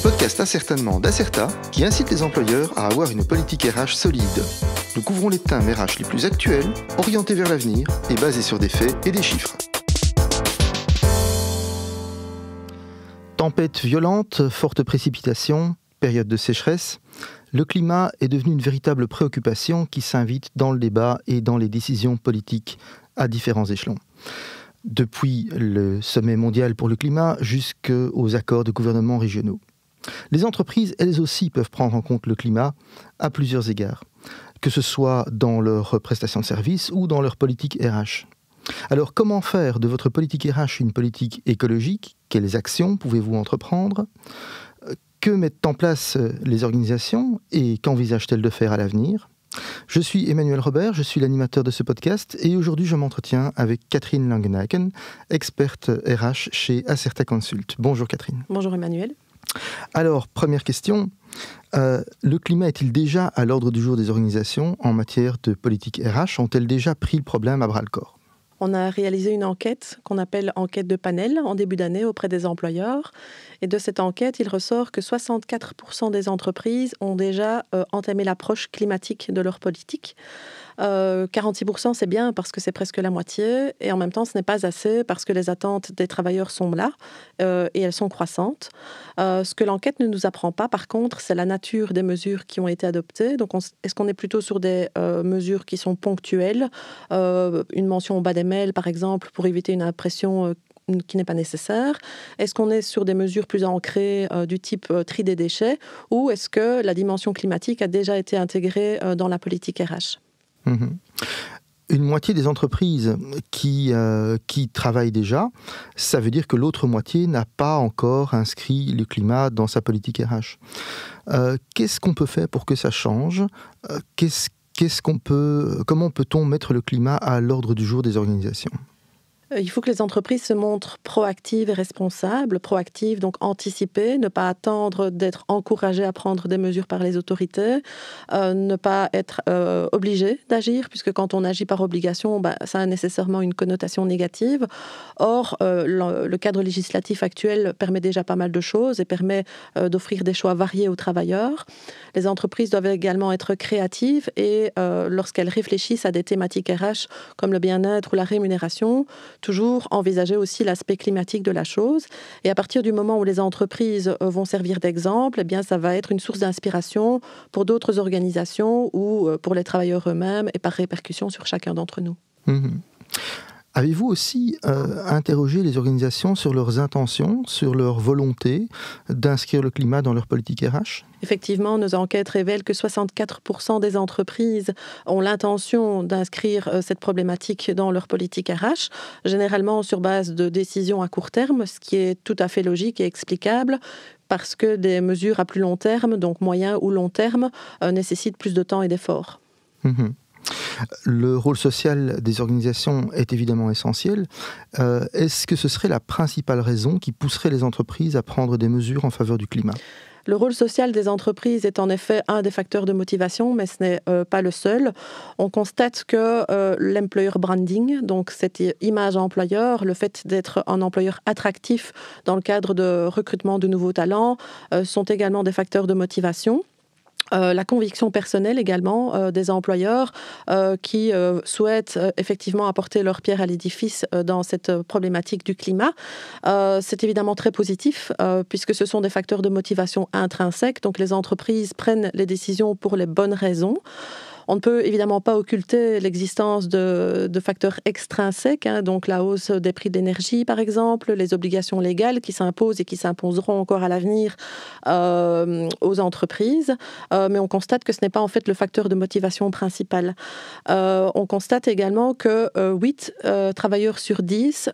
podcast Ascertainement d'Acerta qui incite les employeurs à avoir une politique RH solide. Nous couvrons les thèmes RH les plus actuels, orientés vers l'avenir et basés sur des faits et des chiffres. Tempêtes violentes, fortes précipitations, période de sécheresse, le climat est devenu une véritable préoccupation qui s'invite dans le débat et dans les décisions politiques à différents échelons. Depuis le sommet mondial pour le climat jusqu'aux accords de gouvernements régionaux. Les entreprises, elles aussi, peuvent prendre en compte le climat à plusieurs égards, que ce soit dans leurs prestations de services ou dans leur politique RH. Alors, comment faire de votre politique RH une politique écologique ? Quelles actions pouvez-vous entreprendre ? Que mettent en place les organisations et qu'envisagent-elles de faire à l'avenir ? Je suis Emmanuel Robert, je suis l'animateur de ce podcast et aujourd'hui je m'entretiens avec Catherine Langenaken, experte RH chez Acerta Consult. Bonjour Catherine. Bonjour Emmanuel. Alors, première question, le climat est-il déjà à l'ordre du jour des organisations en matière de politique RH ? Ont-elles déjà pris le problème à bras-le-corps ? On a réalisé une enquête qu'on appelle enquête de panel en début d'année auprès des employeurs. Et de cette enquête, il ressort que 64% des entreprises ont déjà entamé l'approche climatique de leur politique. 46%, c'est bien parce que c'est presque la moitié. Et en même temps, ce n'est pas assez parce que les attentes des travailleurs sont là et elles sont croissantes. Ce que l'enquête ne nous apprend pas, par contre, c'est la nature des mesures qui ont été adoptées. Donc, est-ce qu'on est plutôt sur des mesures qui sont ponctuelles, une mention au bas des mails, par exemple, pour éviter une impression qui n'est pas nécessaire? Est-ce qu'on est sur des mesures plus ancrées du type tri des déchets ou est-ce que la dimension climatique a déjà été intégrée dans la politique RH ? Une moitié des entreprises qui travaillent déjà, ça veut dire que l'autre moitié n'a pas encore inscrit le climat dans sa politique RH. Qu'est-ce qu'on peut faire pour que ça change ? Comment peut-on mettre le climat à l'ordre du jour des organisations ? Il faut que les entreprises se montrent proactives et responsables. Proactives, donc anticipées, ne pas attendre d'être encouragées à prendre des mesures par les autorités, ne pas être obligées d'agir, puisque quand on agit par obligation, ça a nécessairement une connotation négative. Or, le cadre législatif actuel permet déjà pas mal de choses et permet d'offrir des choix variés aux travailleurs. Les entreprises doivent également être créatives et lorsqu'elles réfléchissent à des thématiques RH comme le bien-être ou la rémunération, toujours envisager aussi l'aspect climatique de la chose. Et à partir du moment où les entreprises vont servir d'exemple, eh bien, ça va être une source d'inspiration pour d'autres organisations ou pour les travailleurs eux-mêmes et par répercussion sur chacun d'entre nous. Avez-vous aussi interrogé les organisations sur leurs intentions, sur leur volonté d'inscrire le climat dans leur politique RH ? Effectivement, nos enquêtes révèlent que 64% des entreprises ont l'intention d'inscrire cette problématique dans leur politique RH, généralement sur base de décisions à court terme, ce qui est tout à fait logique et explicable, parce que des mesures à plus long terme, donc moyen ou long terme, nécessitent plus de temps et d'efforts. Le rôle social des organisations est évidemment essentiel. Est-ce que ce serait la principale raison qui pousserait les entreprises à prendre des mesures en faveur du climat ? Le rôle social des entreprises est en effet un des facteurs de motivation, mais ce n'est pas le seul. On constate que l'employer branding, donc cette image employeur, le fait d'être un employeur attractif dans le cadre de recrutement de nouveaux talents, sont également des facteurs de motivation. La conviction personnelle également des employeurs qui souhaitent effectivement apporter leur pierre à l'édifice dans cette problématique du climat. C'est évidemment très positif puisque ce sont des facteurs de motivation intrinsèques, donc les entreprises prennent les décisions pour les bonnes raisons. On ne peut évidemment pas occulter l'existence de facteurs extrinsèques, donc la hausse des prix de l'énergie par exemple, les obligations légales qui s'imposent et qui s'imposeront encore à l'avenir aux entreprises, mais on constate que ce n'est pas en fait le facteur de motivation principal. On constate également que 8 travailleurs sur 10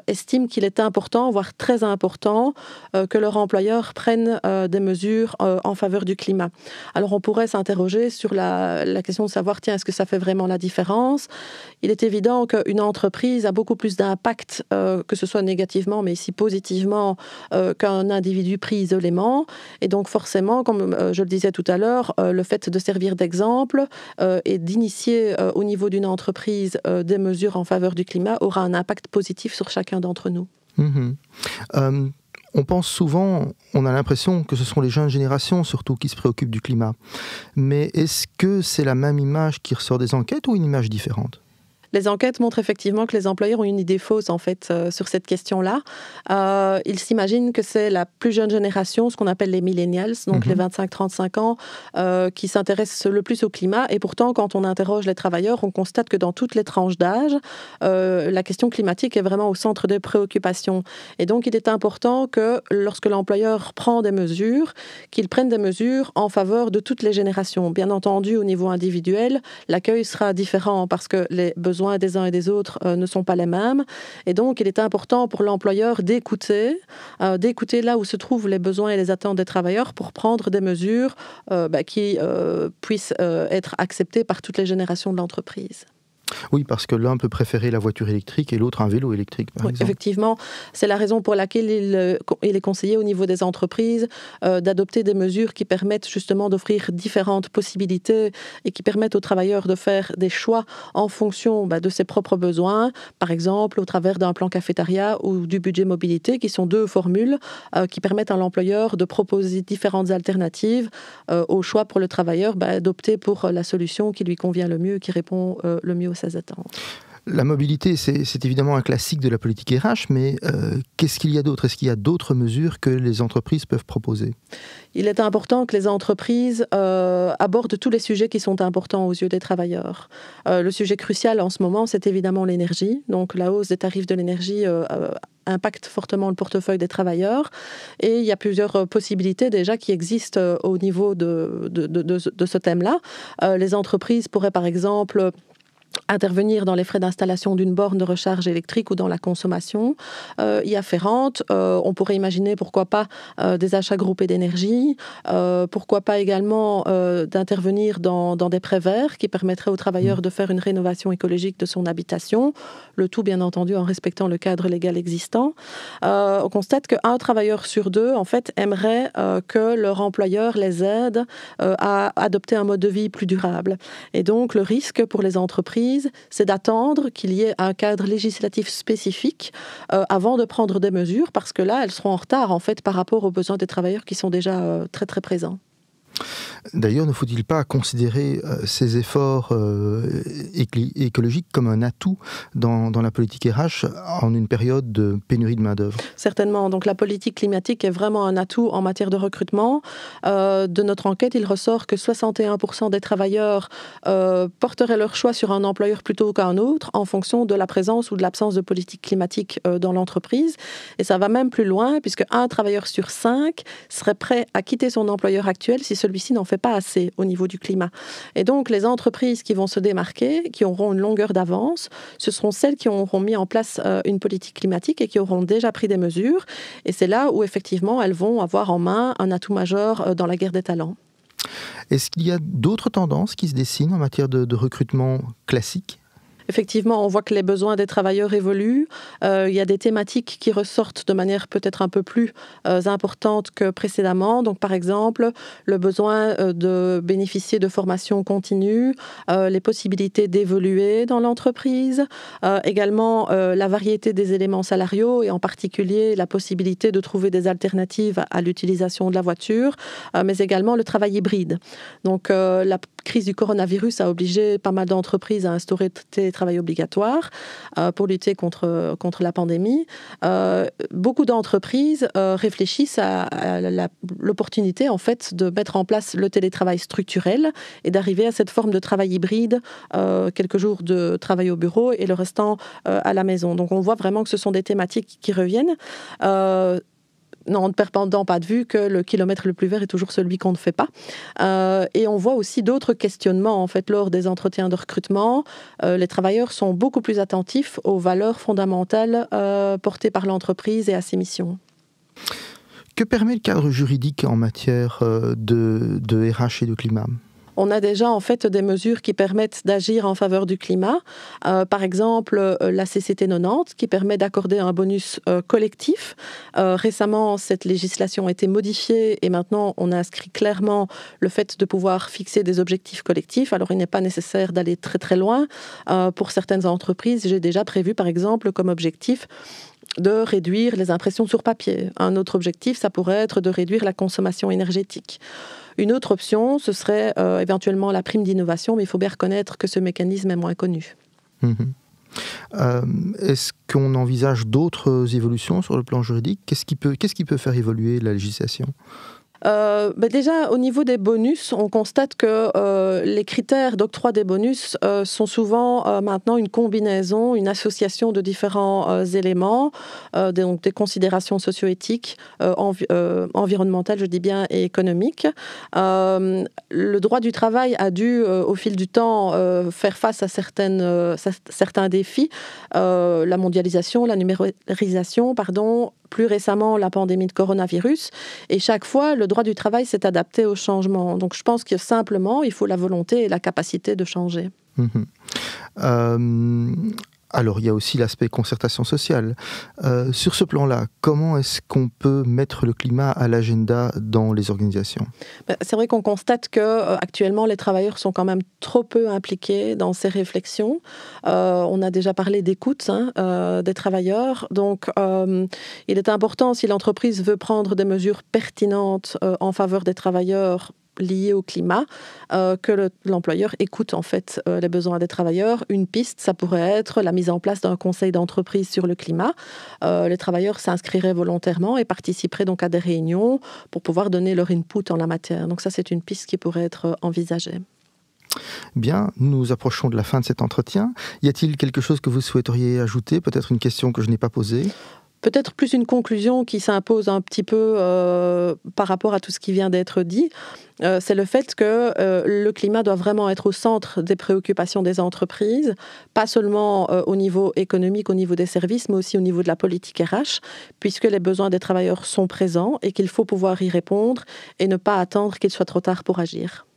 estiment qu'il est important, voire très important, que leur employeur prenne des mesures en faveur du climat. Alors on pourrait s'interroger sur la question de savoir, est-ce que ça fait vraiment la différence ? Il est évident qu'une entreprise a beaucoup plus d'impact, que ce soit négativement, mais ici positivement, qu'un individu pris isolément. Et donc forcément, comme je le disais tout à l'heure, le fait de servir d'exemple et d'initier au niveau d'une entreprise des mesures en faveur du climat aura un impact positif sur chacun d'entre nous. On pense souvent, on a l'impression que ce sont les jeunes générations surtout qui se préoccupent du climat. Mais est-ce que c'est la même image qui ressort des enquêtes ou une image différente ? Les enquêtes montrent effectivement que les employeurs ont une idée fausse en fait sur cette question-là. Ils s'imaginent que c'est la plus jeune génération, ce qu'on appelle les millennials, donc les 25-35 ans, qui s'intéressent le plus au climat. Et pourtant, quand on interroge les travailleurs, on constate que dans toutes les tranches d'âge, la question climatique est vraiment au centre des préoccupations. Et donc, il est important que lorsque l'employeur prend des mesures, qu'il prenne des mesures en faveur de toutes les générations. Bien entendu, au niveau individuel, l'accueil sera différent parce que les besoins des uns et des autres ne sont pas les mêmes. Et donc, il est important pour l'employeur d'écouter là où se trouvent les besoins et les attentes des travailleurs pour prendre des mesures qui puissent être acceptées par toutes les générations de l'entreprise. Oui, parce que l'un peut préférer la voiture électrique et l'autre un vélo électrique, par exemple. Effectivement, c'est la raison pour laquelle il est conseillé au niveau des entreprises d'adopter des mesures qui permettent justement d'offrir différentes possibilités et qui permettent aux travailleurs de faire des choix en fonction de ses propres besoins, par exemple au travers d'un plan cafétéria ou du budget mobilité, qui sont deux formules qui permettent à l'employeur de proposer différentes alternatives au choix pour le travailleur d'opter pour la solution qui lui convient le mieux, qui répond le mieux aux ses attentes. La mobilité, c'est évidemment un classique de la politique RH, mais qu'est-ce qu'il y a d'autre ? Est-ce qu'il y a d'autres mesures que les entreprises peuvent proposer ? Il est important que les entreprises abordent tous les sujets qui sont importants aux yeux des travailleurs. Le sujet crucial en ce moment, c'est évidemment l'énergie. Donc la hausse des tarifs de l'énergie impacte fortement le portefeuille des travailleurs. Et il y a plusieurs possibilités déjà qui existent au niveau de ce thème-là. Les entreprises pourraient par exemple intervenir dans les frais d'installation d'une borne de recharge électrique ou dans la consommation y afférente. On pourrait imaginer, pourquoi pas, des achats groupés d'énergie, pourquoi pas également d'intervenir dans des prêts verts qui permettraient aux travailleurs de faire une rénovation écologique de son habitation, le tout bien entendu en respectant le cadre légal existant. On constate qu'un travailleur sur deux, en fait, aimerait que leur employeur les aide à adopter un mode de vie plus durable. Et donc, le risque pour les entreprises, c'est d'attendre qu'il y ait un cadre législatif spécifique avant de prendre des mesures, parce que là, elles seront en retard en fait par rapport aux besoins des travailleurs qui sont déjà très très présents. D'ailleurs, ne faut-il pas considérer ces efforts écologiques comme un atout dans la politique RH en une période de pénurie de main-d'œuvre ? Certainement. Donc la politique climatique est vraiment un atout en matière de recrutement. De notre enquête, il ressort que 61% des travailleurs porteraient leur choix sur un employeur plutôt qu'un autre en fonction de la présence ou de l'absence de politique climatique dans l'entreprise. Et ça va même plus loin, puisque un travailleur sur 5 serait prêt à quitter son employeur actuel si celui-ci n'en fait pas assez au niveau du climat. Et donc, les entreprises qui vont se démarquer, qui auront une longueur d'avance, ce seront celles qui auront mis en place une politique climatique et qui auront déjà pris des mesures. Et c'est là où, effectivement, elles vont avoir en main un atout majeur dans la guerre des talents. Est-ce qu'il y a d'autres tendances qui se dessinent en matière de recrutement classique ? Effectivement, on voit que les besoins des travailleurs évoluent. Il y a des thématiques qui ressortent de manière peut-être un peu plus importante que précédemment. Donc, par exemple, le besoin de bénéficier de formations continues, les possibilités d'évoluer dans l'entreprise, également la variété des éléments salariaux et en particulier la possibilité de trouver des alternatives à l'utilisation de la voiture, mais également le travail hybride. Donc, la crise du coronavirus a obligé pas mal d'entreprises à instaurer télétravail obligatoire pour lutter contre la pandémie. Beaucoup d'entreprises réfléchissent à l'opportunité en fait de mettre en place le télétravail structurel et d'arriver à cette forme de travail hybride, quelques jours de travail au bureau et le restant à la maison. Donc on voit vraiment que ce sont des thématiques qui reviennent. En ne perdant pas de vue que le kilomètre le plus vert est toujours celui qu'on ne fait pas. Et on voit aussi d'autres questionnements en fait, lors des entretiens de recrutement. Les travailleurs sont beaucoup plus attentifs aux valeurs fondamentales portées par l'entreprise et à ses missions. Que permet le cadre juridique en matière de RH et de climat ? On a déjà en fait des mesures qui permettent d'agir en faveur du climat. Par exemple, la CCT 90 qui permet d'accorder un bonus collectif. Récemment, cette législation a été modifiée et maintenant on a inscrit clairement le fait de pouvoir fixer des objectifs collectifs. Alors il n'est pas nécessaire d'aller très très loin. Pour certaines entreprises, j'ai déjà prévu par exemple comme objectif de réduire les impressions sur papier. Un autre objectif, ça pourrait être de réduire la consommation énergétique. Une autre option, ce serait éventuellement la prime d'innovation, mais il faut bien reconnaître que ce mécanisme est moins connu. Est-ce qu'on envisage d'autres évolutions sur le plan juridique ? Qu'est-ce qui peut faire évoluer la législation ? Déjà, au niveau des bonus, on constate que les critères d'octroi des bonus sont souvent maintenant une combinaison, une association de différents éléments, donc des considérations socio-éthiques, environnementales, je dis bien, et économiques. Le droit du travail a dû, au fil du temps, faire face à certains défis. La mondialisation, la numérisation, plus récemment la pandémie de coronavirus. Et chaque fois, le droit du travail s'est adapté au changement. Donc je pense que simplement, il faut la volonté et la capacité de changer. Alors, il y a aussi l'aspect concertation sociale. Sur ce plan-là, comment est-ce qu'on peut mettre le climat à l'agenda dans les organisations ? C'est vrai qu'on constate qu'actuellement, les travailleurs sont quand même trop peu impliqués dans ces réflexions. On a déjà parlé d'écoute des travailleurs. Donc, il est important, si l'entreprise veut prendre des mesures pertinentes en faveur des travailleurs, liées au climat, que l'employeur écoute en fait les besoins des travailleurs. Une piste, ça pourrait être la mise en place d'un conseil d'entreprise sur le climat. Les travailleurs s'inscriraient volontairement et participeraient donc à des réunions pour pouvoir donner leur input en la matière. Donc ça, c'est une piste qui pourrait être envisagée. Bien, nous approchons de la fin de cet entretien. Y a-t-il quelque chose que vous souhaiteriez ajouter ? Peut-être une question que je n'ai pas posée ? Peut-être plus une conclusion qui s'impose un petit peu par rapport à tout ce qui vient d'être dit. C'est le fait que le climat doit vraiment être au centre des préoccupations des entreprises, pas seulement au niveau économique, au niveau des services, mais aussi au niveau de la politique RH, puisque les besoins des travailleurs sont présents et qu'il faut pouvoir y répondre et ne pas attendre qu'il soit trop tard pour agir.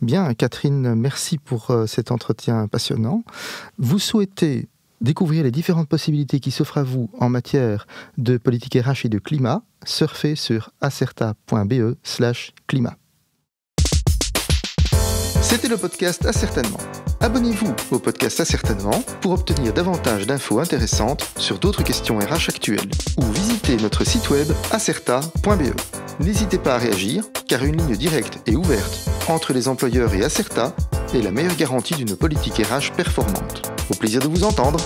Bien, Catherine, merci pour cet entretien passionnant. Vous souhaitez découvrir les différentes possibilités qui s'offrent à vous en matière de politique RH et de climat, surfez sur acerta.be/climat. C'était le podcast Ascertainement. Abonnez-vous au podcast Ascertainement pour obtenir davantage d'infos intéressantes sur d'autres questions RH actuelles ou visitez notre site web acerta.be. N'hésitez pas à réagir car une ligne directe et ouverte entre les employeurs et Acerta est la meilleure garantie d'une politique RH performante. Au plaisir de vous entendre.